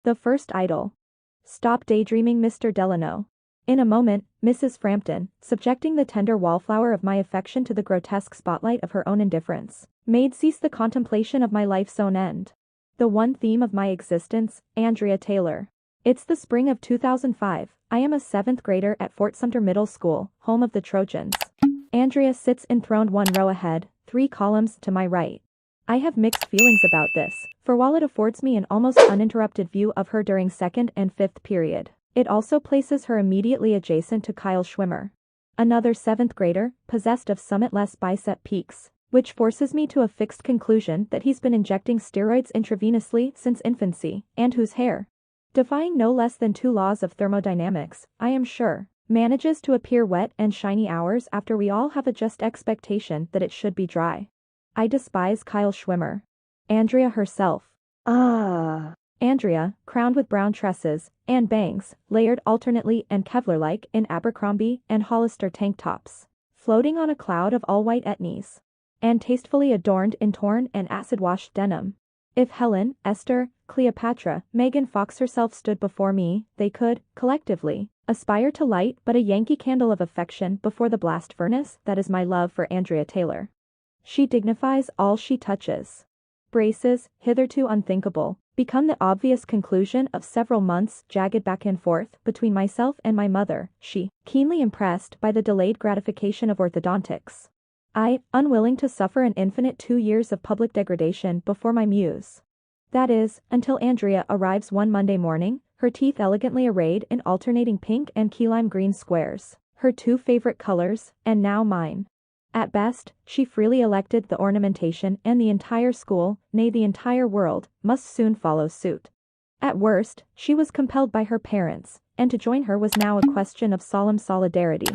The first idol. Stop daydreaming, Mr. Delano. In a moment, Mrs. Frampton, subjecting the tender wallflower of my affection to the grotesque spotlight of her own indifference, made cease the contemplation of my life's own end. The one theme of my existence, Andrea Taylor. It's the spring of 2005, I am a 7th grader at Fort Sumter Middle School, home of the Trojans. Andrea sits enthroned 1 row ahead, 3 columns to my right. I have mixed feelings about this, for while it affords me an almost uninterrupted view of her during 2nd and 5th period, it also places her immediately adjacent to Kyle Schwimmer, another 7th grader, possessed of summit-less bicep peaks, which forces me to a fixed conclusion that he's been injecting steroids intravenously since infancy, and whose hair, defying no less than 2 laws of thermodynamics, I am sure, manages to appear wet and shiny hours after we all have a just expectation that it should be dry. I despise Kyle Schwimmer. Andrea herself. Andrea, crowned with brown tresses, and bangs, layered alternately and Kevlar-like in Abercrombie and Hollister tank tops, floating on a cloud of all-white etnies, and tastefully adorned in torn and acid-washed denim. If Helen, Esther, Cleopatra, Megan Fox herself stood before me, they could, collectively, aspire to light but a Yankee candle of affection before the blast furnace that is my love for Andrea Taylor. She dignifies all she touches. Braces, hitherto unthinkable, become the obvious conclusion of several months' jagged back and forth between myself and my mother, she, keenly impressed by the delayed gratification of orthodontics. I, unwilling to suffer an infinite 2 years of public degradation before my muse. That is, until Andrea arrives one Monday morning, her teeth elegantly arrayed in alternating pink and key lime green squares, her 2 favorite colors, and now mine. At best, she freely elected the ornamentation, and the entire school, nay the entire world, must soon follow suit. At worst, she was compelled by her parents, and to join her was now a question of solemn solidarity.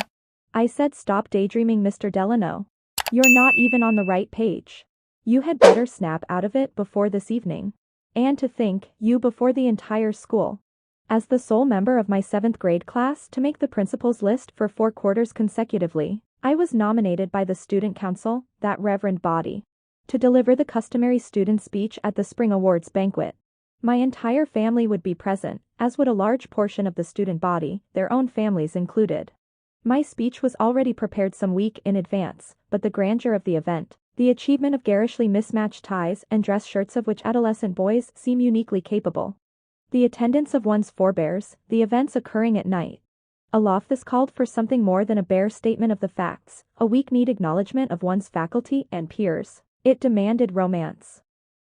I said, stop daydreaming, Mr. Delano. You're not even on the right page. You had better snap out of it before this evening. And to think, you before the entire school. As the sole member of my 7th grade class to make the principal's list for 4 quarters consecutively, I was nominated by the student council, that reverend body, to deliver the customary student speech at the spring awards banquet. My entire family would be present, as would a large portion of the student body, their own families included. My speech was already prepared some week in advance, but the grandeur of the event, the achievement of garishly mismatched ties and dress shirts of which adolescent boys seem uniquely capable, the attendance of one's forebears, the events occurring at night. Aloft this called for something more than a bare statement of the facts, a weak-kneed acknowledgement of one's faculty and peers. It demanded romance.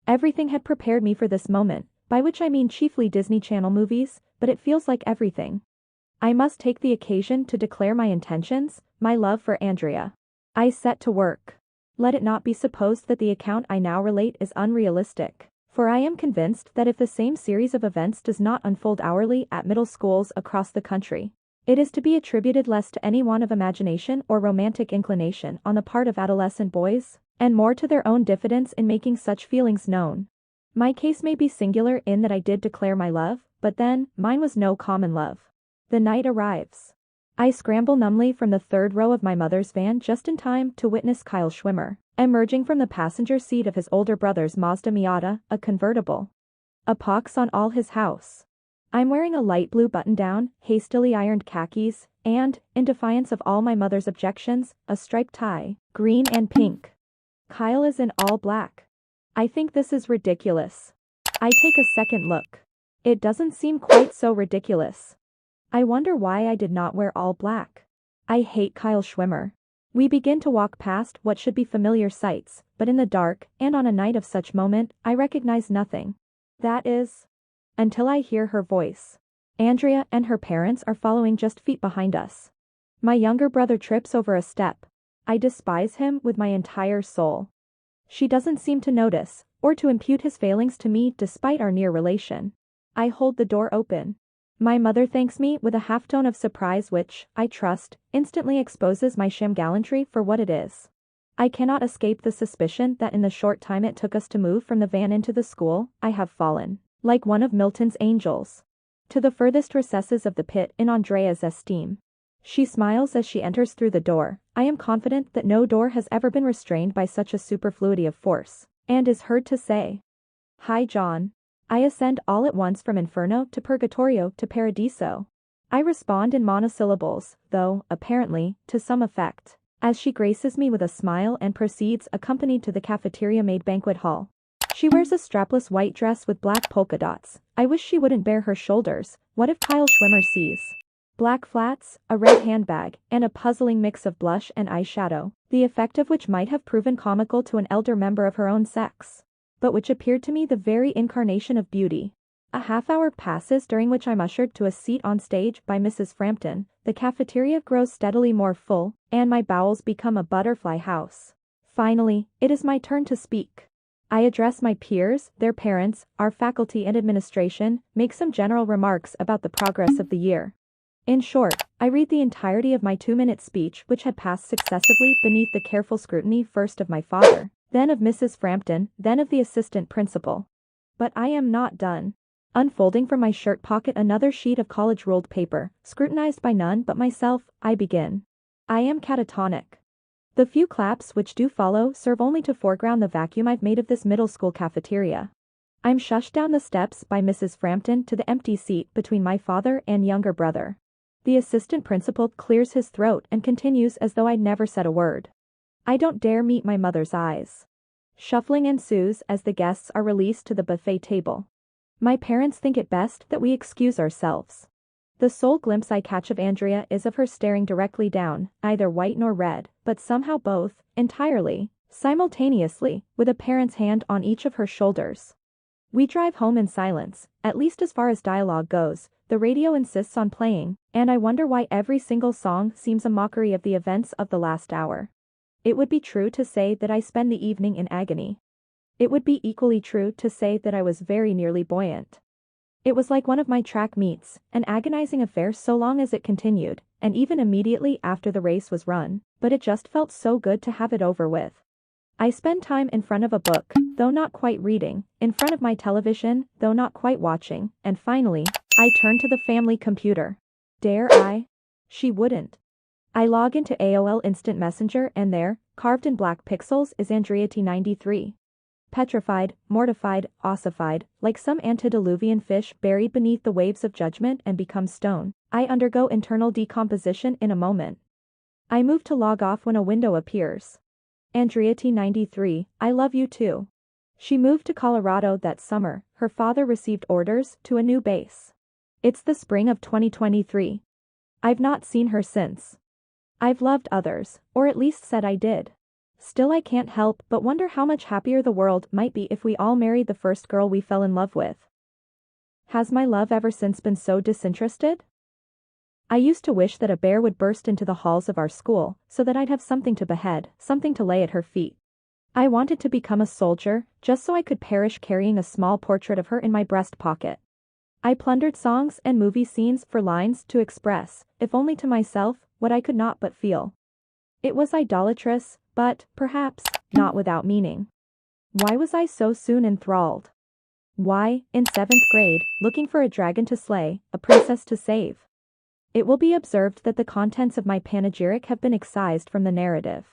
Everything had prepared me for this moment, by which I mean chiefly Disney Channel movies, but it feels like everything. I must take the occasion to declare my intentions, my love for Andrea. I set to work. Let it not be supposed that the account I now relate is unrealistic, for I am convinced that if the same series of events does not unfold hourly at middle schools across the country, it is to be attributed less to any want of imagination or romantic inclination on the part of adolescent boys, and more to their own diffidence in making such feelings known. My case may be singular in that I did declare my love, but then, mine was no common love. The night arrives. I scramble numbly from the 3rd row of my mother's van just in time to witness Kyle Schwimmer, emerging from the passenger seat of his older brother's Mazda Miata, a convertible. A pox on all his house. I'm wearing a light blue button-down, hastily ironed khakis, and, in defiance of all my mother's objections, a striped tie, green and pink. Kyle is in all black. I think this is ridiculous. I take a second look. It doesn't seem quite so ridiculous. I wonder why I did not wear all black. I hate Kyle Schwimmer. We begin to walk past what should be familiar sights, but in the dark, and on a night of such moment, I recognize nothing. That is, until I hear her voice. Andrea and her parents are following just feet behind us. My younger brother trips over a step. I despise him with my entire soul. She doesn't seem to notice, or to impute his failings to me despite our near relation. I hold the door open. My mother thanks me with a half-tone of surprise which, I trust, instantly exposes my sham gallantry for what it is. I cannot escape the suspicion that in the short time it took us to move from the van into the school, I have fallen, like one of Milton's angels, to the furthest recesses of the pit in Andrea's esteem. She smiles as she enters through the door. I am confident that no door has ever been restrained by such a superfluity of force, and is heard to say, "Hi, John." I ascend all at once from Inferno to Purgatorio to Paradiso. I respond in monosyllables, though, apparently, to some effect, as she graces me with a smile and proceeds accompanied to the cafeteria-made banquet hall. She wears a strapless white dress with black polka dots. I wish she wouldn't bare her shoulders. What if Kyle Schwimmer sees? Black flats, a red handbag, and a puzzling mix of blush and eyeshadow, the effect of which might have proven comical to an elder member of her own sex, but which appeared to me the very incarnation of beauty. A half-hour passes during which I'm ushered to a seat on stage by Mrs. Frampton, the cafeteria grows steadily more full, and my bowels become a butterfly house. Finally, it is my turn to speak. I address my peers, their parents, our faculty and administration, make some general remarks about the progress of the year. In short, I read the entirety of my 2-minute speech which had passed successively beneath the careful scrutiny first of my father, then of Mrs. Frampton, then of the assistant principal. But I am not done. Unfolding from my shirt pocket another sheet of college-ruled paper, scrutinized by none but myself, I begin. I am catatonic. The few claps which do follow serve only to foreground the vacuum I've made of this middle school cafeteria. I'm shushed down the steps by Mrs. Frampton to the empty seat between my father and younger brother. The assistant principal clears his throat and continues as though I'd never said a word. I don't dare meet my mother's eyes. Shuffling ensues as the guests are released to the buffet table. My parents think it best that we excuse ourselves. The sole glimpse I catch of Andrea is of her staring directly down, neither white nor red, but somehow both, entirely, simultaneously, with a parent's hand on each of her shoulders. We drive home in silence, at least as far as dialogue goes. The radio insists on playing, and I wonder why every single song seems a mockery of the events of the last hour. It would be true to say that I spend the evening in agony. It would be equally true to say that I was very nearly buoyant. It was like one of my track meets, an agonizing affair so long as it continued, and even immediately after the race was run, but it just felt so good to have it over with. I spend time in front of a book, though not quite reading, in front of my television, though not quite watching, and finally, I turn to the family computer. Dare I? She wouldn't. I log into AOL Instant Messenger and there, carved in black pixels, is Andreaty 93. Petrified, mortified, ossified, like some antediluvian fish buried beneath the waves of judgment and become stone, I undergo internal decomposition in a moment. I move to log off when a window appears. Andreaty 93, I love you too. She moved to Colorado that summer. Her father received orders to a new base. It's the spring of 2023. I've not seen her since. I've loved others, or at least said I did. Still I can't help but wonder how much happier the world might be if we all married the first girl we fell in love with. Has my love ever since been so disinterested? I used to wish that a bear would burst into the halls of our school, so that I'd have something to behead, something to lay at her feet. I wanted to become a soldier, just so I could perish carrying a small portrait of her in my breast pocket. I plundered songs and movie scenes for lines to express, if only to myself, what I could not but feel. It was idolatrous, but, perhaps, not without meaning. Why was I so soon enthralled? Why, in 7th grade, looking for a dragon to slay, a princess to save? It will be observed that the contents of my panegyric have been excised from the narrative.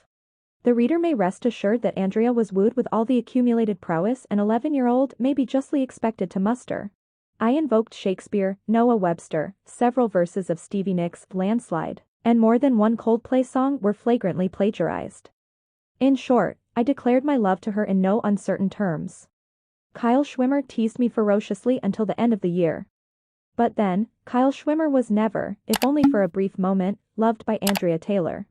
The reader may rest assured that Andrea was wooed with all the accumulated prowess an 11-year-old may be justly expected to muster. I invoked Shakespeare, Noah Webster, several verses of Stevie Nicks' Landslide, and more than one Coldplay song were flagrantly plagiarized. In short, I declared my love to her in no uncertain terms. Kyle Schwimmer teased me ferociously until the end of the year. But then, Kyle Schwimmer was never, if only for a brief moment, loved by Andrea Taylor.